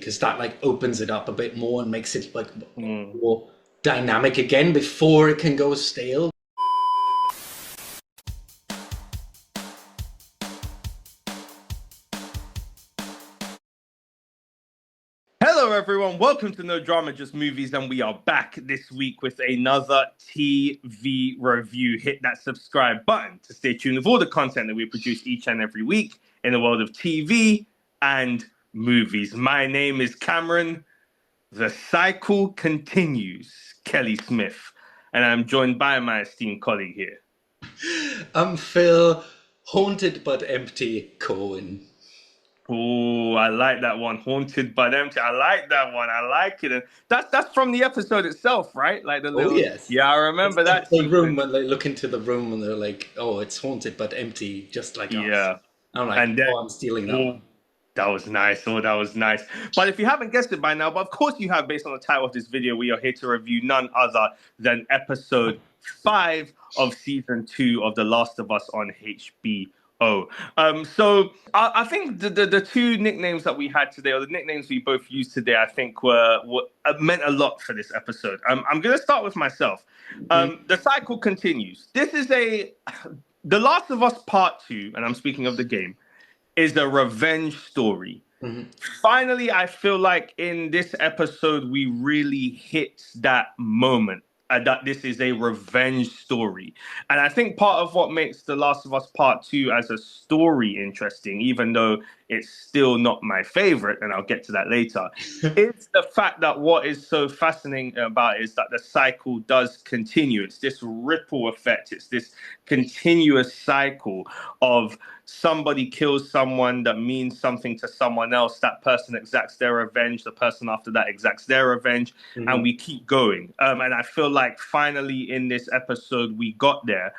because that like opens it up a bit more and makes it like Mm. more dynamic again before it can go stale. Hello, everyone. Welcome to No Drama, Just Movies, and we are back this week with another TV review. Hit that subscribe button to stay tuned with all the content that we produce each and every week in the world of TV and movies. My name is Cameron. The cycle continues. Kelly Smith, and I'm joined by my esteemed colleague here. I'm Phil, haunted but empty Cohen. Oh, I like that one. Haunted but empty. I like that one. I like it. And that's from the episode itself, right? Like the Oh little. yes, Yeah, I it's remember that the room sequence. when they look into the room and they're like, "Oh, it's haunted but empty, just like us." Yeah. I'm like, And then "Oh, I'm stealing that oh, one." that was nice. Oh, that was nice. But if you haven't guessed it by now, but of course you have based on the title of this video, we are here to review none other than episode 5 of season 2 of The Last of Us on HBO. So I think the two nicknames that we had today, or the nicknames we both used today, I think were meant a lot for this episode. I'm going to start with myself. Mhm. The cycle continues. This is The Last of Us Part 2, and I'm speaking of the game, is a revenge story. Mhm. Finally, I feel like in this episode, we really hit that moment that this is a revenge story. And I think part of what makes The Last of Us Part 2 as a story interesting, even though it's still not my favorite, and I'll get to that later, is the fact that what is so fascinating about it is that the cycle does continue. It's this ripple effect, it's this continuous cycle of somebody kills someone that means something to someone else, that person exacts their revenge, the person after that exacts their revenge, and Mhm. we keep going. And I feel like finally in this episode we got there.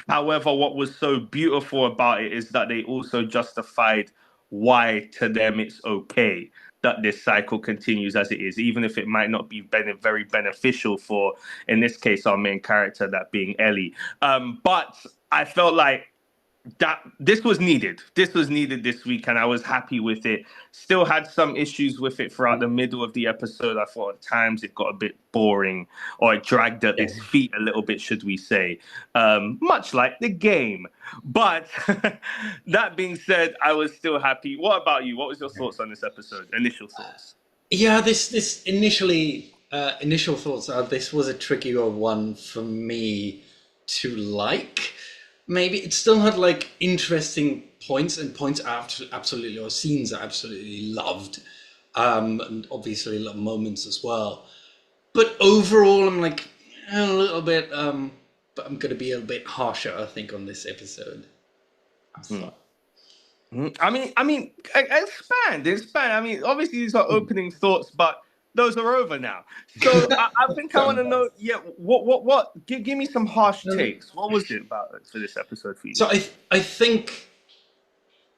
However, what was so beautiful about it is that they also justified why to them it's okay that this cycle continues as it is, even if it might not be very beneficial for, in this case, our main character, that being Ellie. But I felt like that this was needed. This was needed this week, and I was happy with it. Still had some issues with it throughout the middle of the episode. I thought at times it got a bit boring, or it dragged at Yeah. its feet a little bit, should we say? Much like the game. But that being said, I was still happy. What about you? What was your thoughts on this episode? Initial thoughts. Yeah, this initial thoughts are this was a trickier one for me to like. Maybe it still had like interesting points and points absolutely, or scenes I absolutely loved, and obviously love moments as well. But overall, I'm like a little bit, but I'm gonna be a bit harsher, I think, on this episode. I Hmm. thought. Expand. I mean, obviously these are opening thoughts, but those are over now. So I think I want to know, yeah, what? Give me some harsh takes. What was it about it for this episode for you? So I think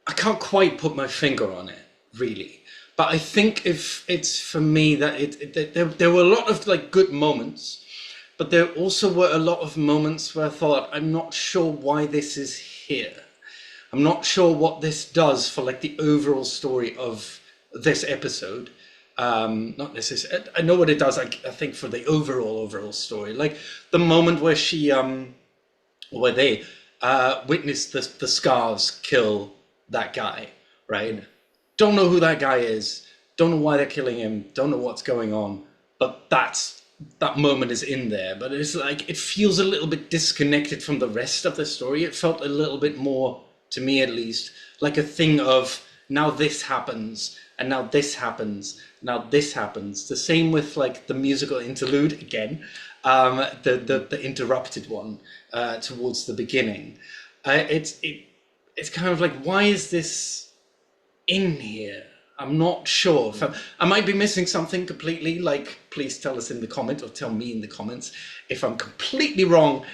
I can't quite put my finger on it, really. But I think if it's for me that there were a lot of like good moments, but there also were a lot of moments where I thought, I'm not sure why this is here. I'm not sure what this does for like the overall story of this episode. Not necessarily. I know what it does. I think for the overall story, like the moment where where they witnessed the scars kill that guy, right? Don't know who that guy is. Don't know why they're killing him. Don't know what's going on. But that moment is in there. But it's like it feels a little bit disconnected from the rest of the story. It felt a little bit more, to me at least, like a thing of now this happens and now this happens. Now this happens. The same with like the musical interlude again, the interrupted one towards the beginning. It's kind of like, why is this in here? I'm not sure. I might be missing something completely. Like, please tell us in the comment or tell me in the comments if I'm completely wrong.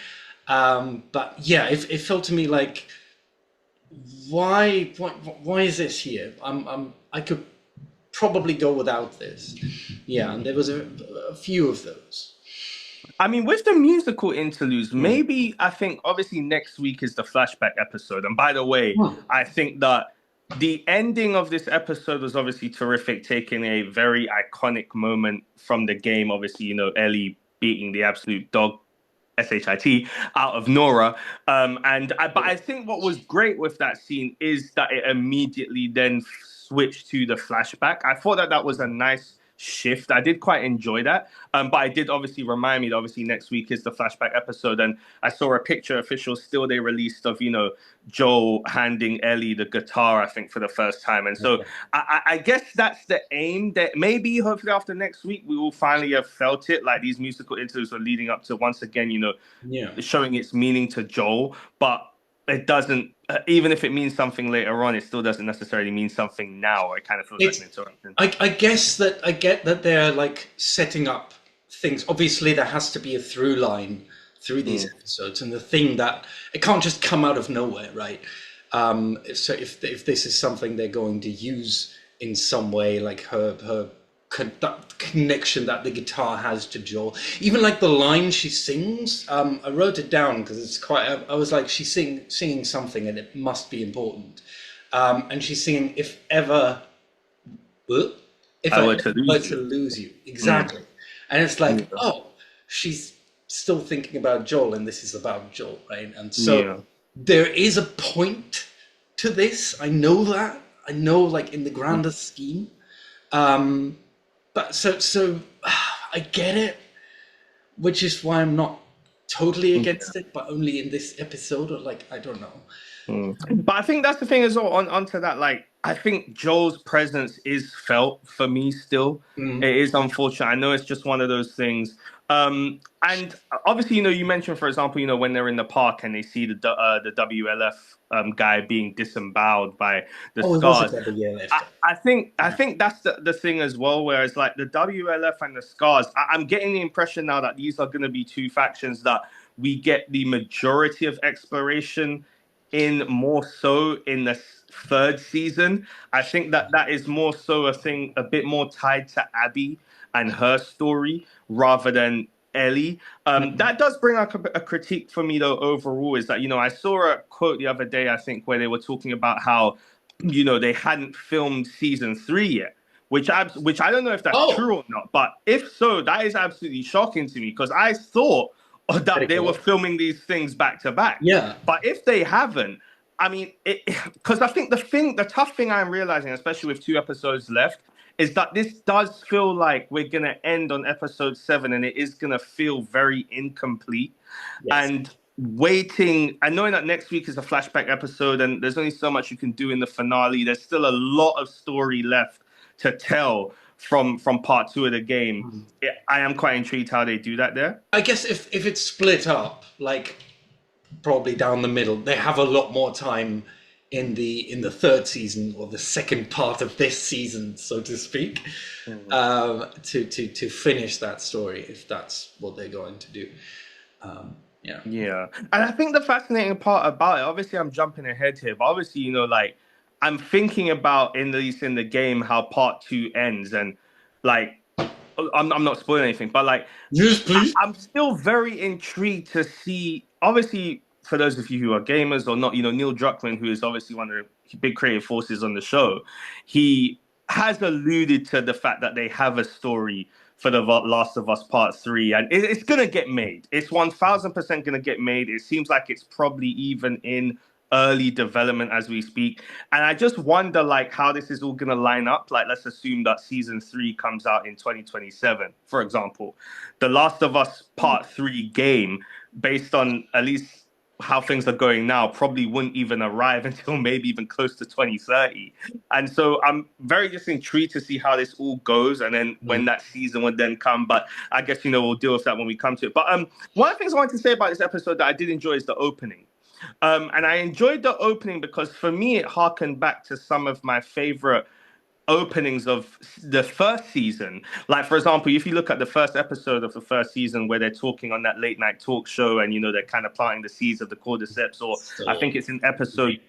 But yeah, it felt to me like, why is this here? I could probably go without this. Yeah, and there was a few of those. I mean, with the musical interludes, Hmm. maybe I think obviously next week is the flashback episode. And by the way, Hmm. I think that The ending of this episode was obviously terrific, taking a very iconic moment from the game. Obviously, Ellie beating the absolute dog SHIT out of Nora. But I think what was great with that scene is that it immediately then switched to the flashback. I thought that that was a nice shift. I did quite enjoy that. But I did obviously remind me that obviously next week is the flashback episode. And I saw a picture, official still they released of, Joel handing Ellie the guitar, I think, for the first time. And so I guess that's the aim, that maybe hopefully after next week, we will finally have felt it. Like these musical interludes are leading up to, once again, showing its meaning to Joel. But it doesn't, even if it means something later on, it still doesn't necessarily mean something now. It kind of feels like an interruption. I guess that I get that they're like setting up things. Obviously, there has to be a through line through these episodes, and the thing that it can't just come out of nowhere, right? So if this is something they're going to use in some way, like her that connection that the guitar has to Joel, even like the line she sings, I wrote it down because it's quite. I was like, she's singing something, and it must be important. And she's singing, if I were to lose you, exactly. And it's like, oh, she's still thinking about Joel, and this is about Joel, right? And so there is a point to this. I know that. I know, like, in the grander scheme. But so I get it, which is why I'm not totally against it, but only in this episode, or like, I don't know. But I think that's the thing as well, onto that, like, I think Joel's presence is felt for me still. It is unfortunate. I know it's just one of those things. And obviously, you mentioned, for example, when they're in the park and they see the WLF guy being disemboweled by the Scars. I think that's the thing as well, whereas like the WLF and the Scars, I'm getting the impression now that these are going to be two factions that we get the majority of exploration in, more so in the third season. I think that is more so a bit more tied to Abby and her story rather than Ellie. That does bring up a critique for me, though, overall, is that, I saw a quote the other day, I think, where they were talking about how, they hadn't filmed season 3 yet, which I don't know if that's true or not. But if so, that is absolutely shocking to me, because I thought that they were filming these things back to back. Yeah. But if they haven't, I mean, because I think the tough thing I'm realizing, especially with 2 episodes left, is that this does feel like we're going to end on episode 7, and it is going to feel very incomplete. Yes. And waiting, and knowing that next week is a flashback episode, and there's only so much you can do in the finale, there's still a lot of story left to tell from part 2 of the game. I am quite intrigued how they do that there. I guess if it's split up, like probably down the middle, they have a lot more time in the third season, or the second part of this season, so to speak, to finish that story, if that's what they're going to do. Yeah. And I think the fascinating part about it, obviously I'm jumping ahead here, but obviously, like, I'm thinking about, at least in the game, how part 2 ends, and like, I'm not spoiling anything, but like, yes, please. I'm still very intrigued to see, obviously, for those of you who are gamers or not, Neil Druckmann, who is obviously one of the big creative forces on the show, he has alluded to the fact that they have a story for The Last of Us Part 3, and it's going to get made. It's 1,000% going to get made. It seems like it's probably even in early development as we speak. And I just wonder, like, how this is all going to line up. Like, let's assume that season 3 comes out in 2027, for example. The Last of Us Part 3 game, based on at least how things are going now, probably wouldn't even arrive until maybe even close to 2030. And so I'm very just intrigued to see how this all goes, and then when that season would then come. But I guess, we'll deal with that when we come to it. But one of the things I wanted to say about this episode that I did enjoy is the opening. And I enjoyed the opening because for me, it harkened back to some of my favorite openings of the first season. Like, for example, if you look at the first episode of the first season where they're talking on that late night talk show, and they're kind of planting the seeds of the cordyceps, or I think it's in episode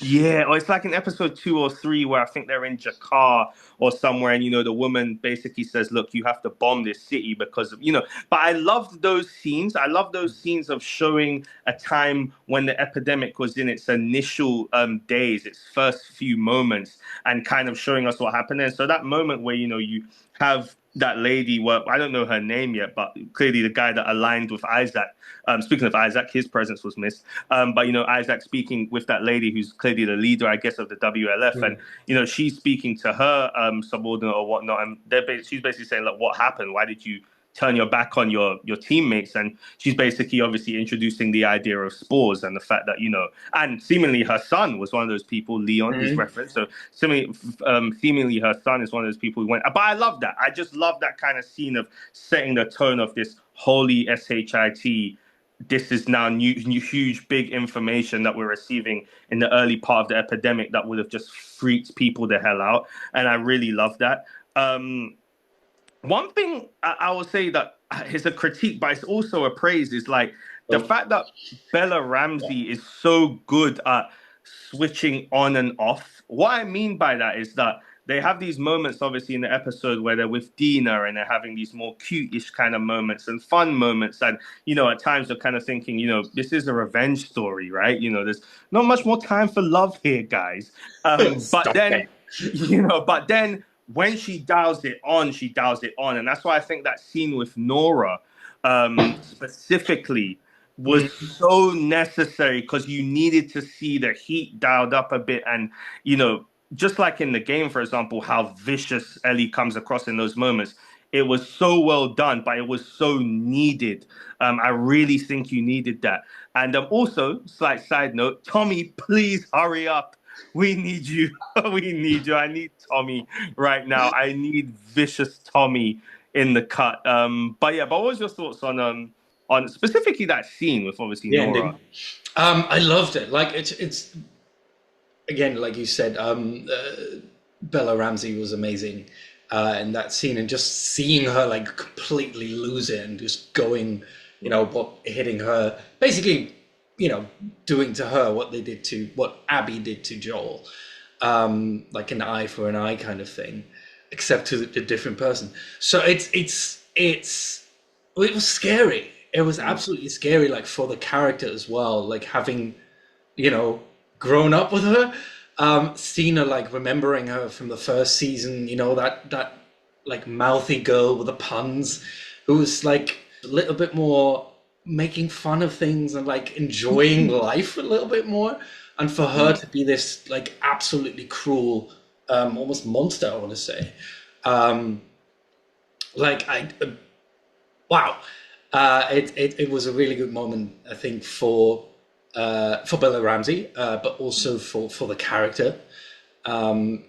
Yeah, or it's like in episode 2 or 3 where I think they're in Jakar or somewhere, and the woman basically says, "Look, you have to bomb this city because of." But I loved those scenes. I love those scenes of showing a time when the epidemic was in its initial days, its first few moments, and kind of showing us what happened. And so that moment where you have that lady, well, I don't know her name yet, but clearly the guy that aligned with Isaac. Speaking of Isaac, his presence was missed. But Isaac speaking with that lady who's clearly the leader, I guess, of the WLF, and she's speaking to her subordinate or whatnot, and she's basically saying, "Look, what happened? Why did you turn your back on your teammates?" And she's basically obviously introducing the idea of spores and the fact that and seemingly her son was one of those people. Leon, he's referenced. So seemingly her son is one of those people who went. But I love that. I just love that kind of scene of setting the tone of this holy shit. This is now new, huge, big information that we're receiving in the early part of the epidemic that would have just freaked people the hell out. And I really love that. One thing I will say that is a critique, but it's also a praise, is like the fact that Bella Ramsey is so good at switching on and off. What I mean by that is that they have these moments, obviously, in the episode where they're with Dina and they're having these more cute-ish kind of moments and fun moments. And, at times they're kind of thinking, this is a revenge story, right? There's not much more time for love here, guys. But then when she dials it on, she dials it on. And that's why I think that scene with Nora specifically was so necessary, because you needed to see the heat dialed up a bit. And, just like in the game, for example, how vicious Ellie comes across in those moments. It was so well done, but it was so needed. I really think you needed that. And also, slight side note, Tommy, please hurry up. We need you. We need you. I need Tommy right now. I need vicious Tommy in the cut. But what was your thoughts on specifically that scene with obviously Nora? I loved it. Like it's again, like you said, Bella Ramsey was amazing in that scene, and just seeing her like completely lose it and just going, hitting her, basically, doing to her what Abby did to Joel, like an eye for an eye kind of thing, except to a different person. So it was scary. It was absolutely scary, like for the character as well, like having, grown up with her, seeing her, like remembering her from the first season, that like mouthy girl with the puns, who was like a little bit more making fun of things and like enjoying life a little bit more, and for her to be this like absolutely cruel, almost monster, I want to say, wow. It was a really good moment, I think, for Bella Ramsey, but also for the character.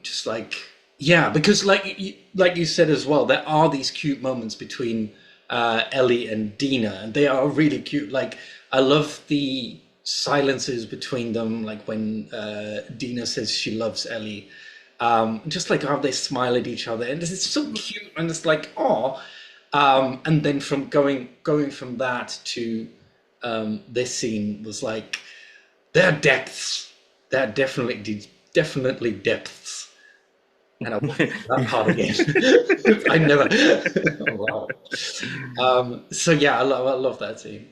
Just like, yeah, because like you said as well, there are these cute moments between Ellie and Dina, and they are really cute. Like, I love the silences between them, like when Dina says she loves Ellie, just like how they smile at each other, and it's so cute, and it's like, oh. And then from going from that to this scene was like, there are depths. There are definitely depths. And I want that part again. I never. Oh, wow. So yeah, I love that scene.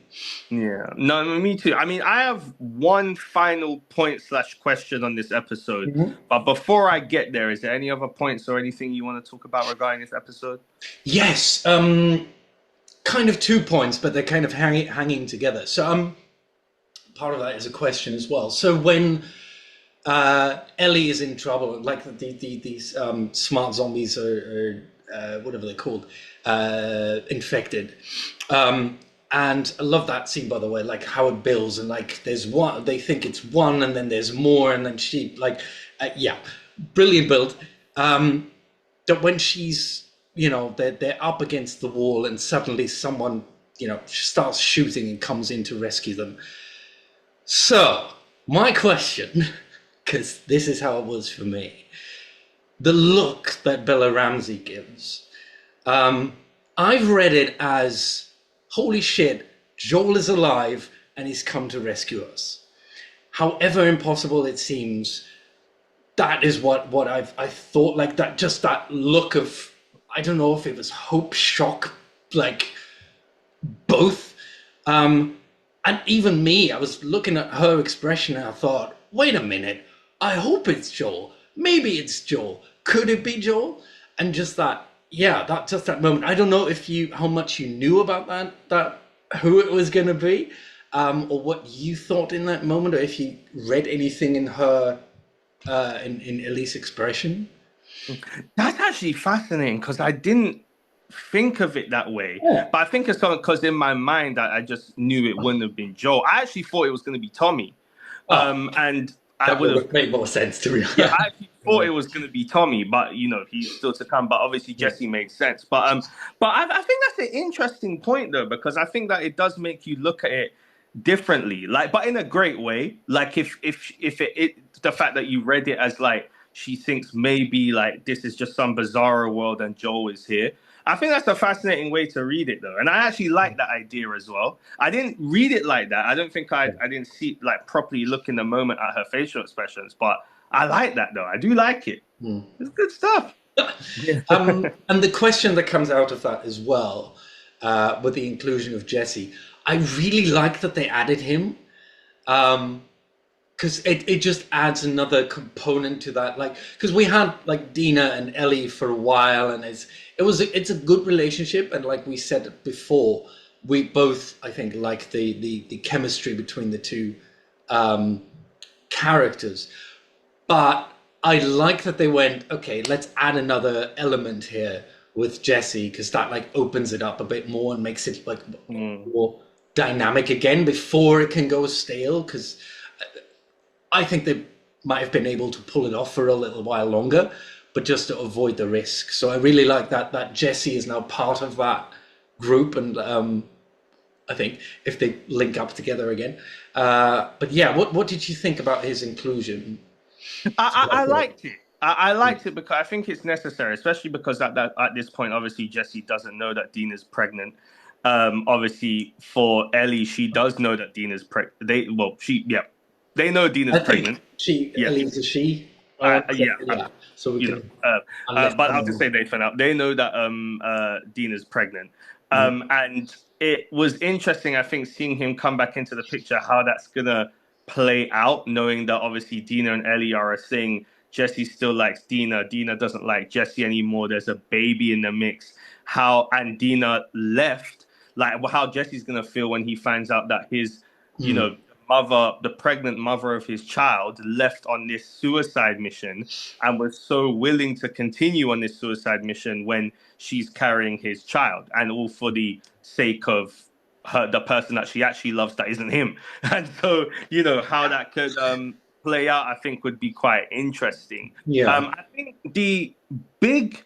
Yeah, no, me too. I mean, I have one final point / question on this episode, but before I get there, is there any other points or anything you want to talk about regarding this episode? Yes, kind of 2 points, but they're kind of hanging together. So part of that is a question as well. So when Ellie is in trouble, like these smart zombies are whatever they're called, infected. And I love that scene, by the way, like how it builds, and like there's one, they think it's one, and then there's more, and then she like, yeah, brilliant build. That when she's, they're up against the wall, and suddenly someone, starts shooting and comes in to rescue them. So my question, because this is how it was for me, the look that Bella Ramsey gives, I've read it as, holy shit, Joel is alive and he's come to rescue us. however impossible it seems, that is what I thought, like that, just that look of, I don't know if it was hope, shock, like both. Um, and even me, I was looking at her expression and I thought, wait a minute, I hope it's Joel. Maybe it's Joel. Could it be Joel? And just that, yeah, that just that moment. I don't know if you how much you knew about that who it was gonna be, or what you thought in that moment, or if you read anything in her in Ellie's expression. That's actually fascinating because I didn't think of it that way. Yeah. But I think it's because in my mind I just knew it wouldn't have been Joel. I actually thought it was going to be Tommy. Oh, And I that would would have, have made more sense to me. yeah, I actually thought it was going to be Tommy, but he's still to come. But obviously Yeah. Jesse makes sense. But I think that's an interesting point though, because I think that it does make you look at it differently, like, but in a great way. Like if the fact that you read it as like she thinks maybe like this is just some bizarre world and Joel is here. I think that's a fascinating way to read it, though, and I actually like that idea as well. I didn't read it like that. I don't think I didn't see like properly look in the moment at her facial expressions, but I like that though. I do like it. It's good stuff. And the question that comes out of that as well, with the inclusion of Jesse, I really like that they added him, because it just adds another component to that. Like, because we had like Dina and Ellie for a while, and it's a good relationship, and like we said before, we both, I think, like the chemistry between the two characters. But I like that they went, okay, let's add another element here with Jesse, because that like opens it up a bit more and makes it like more dynamic again before it can go stale. Because I think they might have been able to pull it off for a little while longer, but just to avoid the risk. So I really like that Jesse is now part of that group, and I think if they link up together again. But yeah, what did you think about his inclusion? I liked it. I liked it because I think it's necessary, especially because at this point, obviously Jesse doesn't know that Dina's pregnant. Obviously for Ellie, she does know that Dina's pregnant. They know Dina's I think pregnant. she, Yes, Ellie's a she. yeah. Yeah. So we you know, can uh, unless but I'll just someone. say they found out. They know that Dina's pregnant. Mm, And it was interesting, I think, seeing him come back into the picture, how that's gonna play out, knowing that obviously Dina and Ellie are a thing. Jesse still likes Dina. Dina doesn't like Jesse anymore. There's a baby in the mix. How and Dina left, like how Jesse's gonna feel when he finds out that his, you mm, know, mother, the pregnant mother of his child, left on this suicide mission and was so willing to continue on this suicide mission when she's carrying his child, and all for the sake of her, the person that she actually loves that isn't him. And so, how that could play out, I think would be quite interesting. yeah. I think the big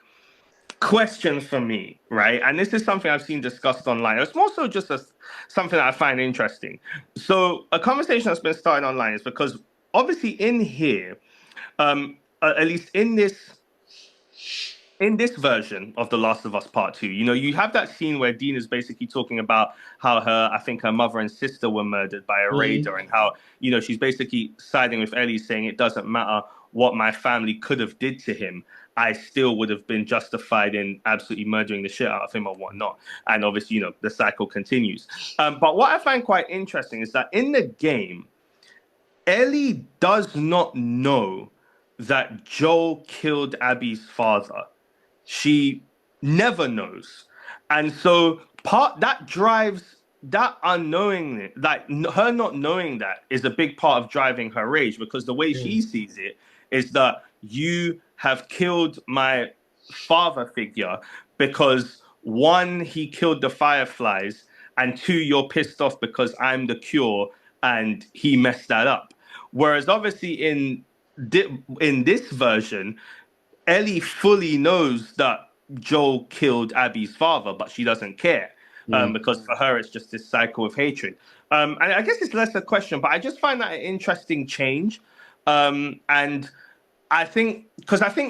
question for me, right? And this is something I've seen discussed online. It's more so just something that I find interesting. So, a conversation that's been started online is because obviously in here, at least in this version of The Last of Us Part 2, you have that scene where Dean is basically talking about how I think her mother and sister were murdered by a Mm, raider, and how, she's basically siding with Ellie, saying it doesn't matter what my family could have did to him. I still would have been justified in absolutely murdering the shit out of him or whatnot. And obviously, the cycle continues. But what I find quite interesting is that in the game, Ellie does not know that Joel killed Abby's father. She never knows. And so part that drives that unknowingly, like her not knowing that is a big part of driving her rage, because the way mm, she sees it is that you have killed my father figure because one, he killed the fireflies, and two, you're pissed off because I'm the cure and he messed that up. Whereas obviously in this version, Ellie fully knows that Joel killed Abby's father, but she doesn't care, mm. because for her it's just this cycle of hatred. And I guess it's less a question, but I just find that an interesting change. And I think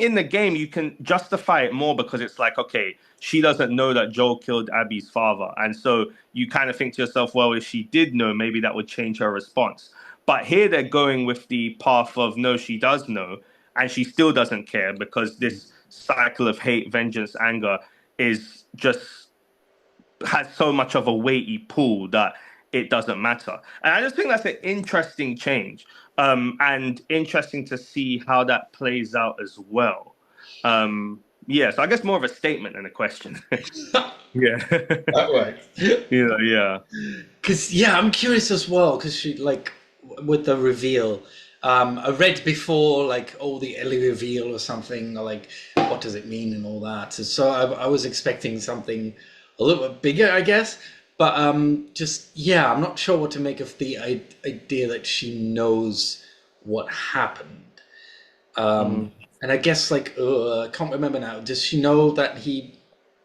in the game you can justify it more because it's like, okay, she doesn't know that Joel killed Abby's father, and so you kind of think to yourself, well, if she did know, maybe that would change her response. But here they're going with the path of no, she does know, and she still doesn't care because this cycle of hate, vengeance, anger is just has so much of a weighty pull that it doesn't matter. And I just think that's an interesting change, and interesting to see how that plays out as well. Yeah, so I guess more of a statement than a question. Yeah. That works. Yeah, yeah. Because yeah, I'm curious as well. Because she like with the reveal, I read before like oh the Ellie reveal or something. Or, like what does it mean and all that. So I was expecting something a little bit bigger, I guess. But just yeah, I'm not sure what to make of the idea that she knows what happened. Mm. And I guess like I can't remember now. Does she know that he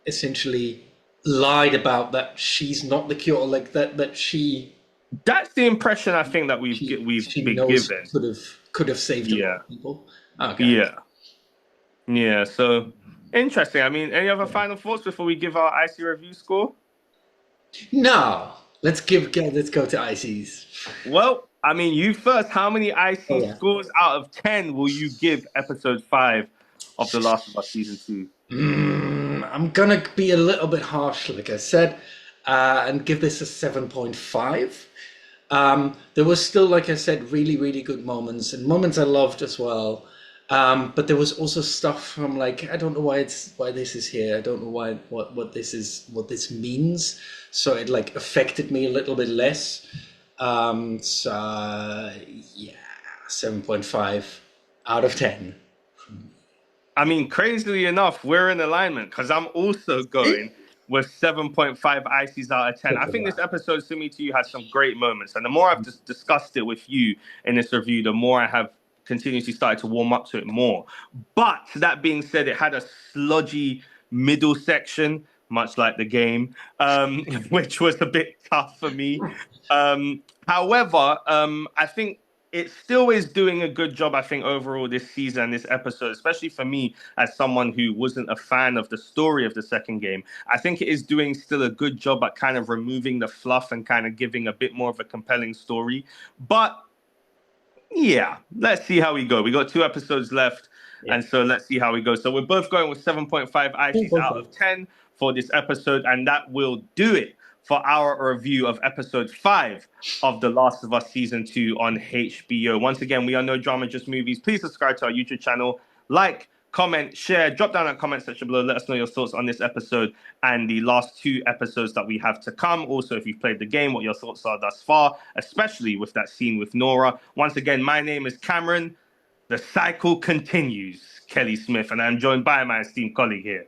essentially lied about that she's not the cure? Like that That's the impression I think that we've she been knows given. could have saved a lot Yeah, of people. Okay. yeah, yeah. So interesting. I mean, any other final thoughts before we give our icy review score? No, let's go to ICs. Well, I mean, you first. How many Oh icy yeah. scores out of 10 will you give episode 5 of The Last of Us season 2? I'm gonna be a little bit harsh, like I said, and give this a 7.5. There was still, like I said, really, really good moments and moments I loved as well. But there was also stuff from like I don't know why this is here. I don't know why what this is what this means. So it like affected me a little bit less. So yeah, 7.5 out of 10. I mean, crazily enough, we're in alignment because I'm also going with 7.5 ices out of 10. I think this episode, Simi to You, has some great moments. And the more I've just discussed it with you in this review, the more I have continuously started to warm up to it more. But that being said, it had a sludgy middle section, much like the game, which was a bit tough for me. However, I think it still is doing a good job, I think, overall this season, this episode, especially for me as someone who wasn't a fan of the story of the second game. I think it is doing still a good job at kind of removing the fluff and kind of giving a bit more of a compelling story. But yeah, let's see how we go. We got 2 episodes left, Yeah. and so let's see how we go. So we're both going with 7.5 ICs out of 10 for this episode, and that will do it for our review of episode 5 of The Last of Us Season 2 on HBO. Once again, we are No Drama, Just Movies. Please subscribe to our YouTube channel, like, comment, share, drop down in the comment section below. Let us know your thoughts on this episode and the last 2 episodes that we have to come. Also, if you've played the game, what your thoughts are thus far, especially with that scene with Nora. Once again, my name is Cameron. The cycle continues, Kelly Smith, and I'm joined by my esteemed colleague here.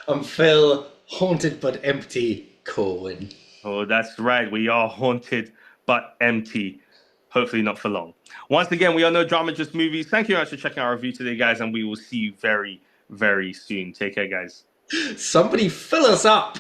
I'm Phil, haunted but empty, Corwin. Oh, that's right. We are haunted but empty. Hopefully not for long. Once again, we are No Drama, Just Movies. Thank you very much for checking our review today, guys, and we will see you very, very soon. Take care, guys. Somebody fill us up.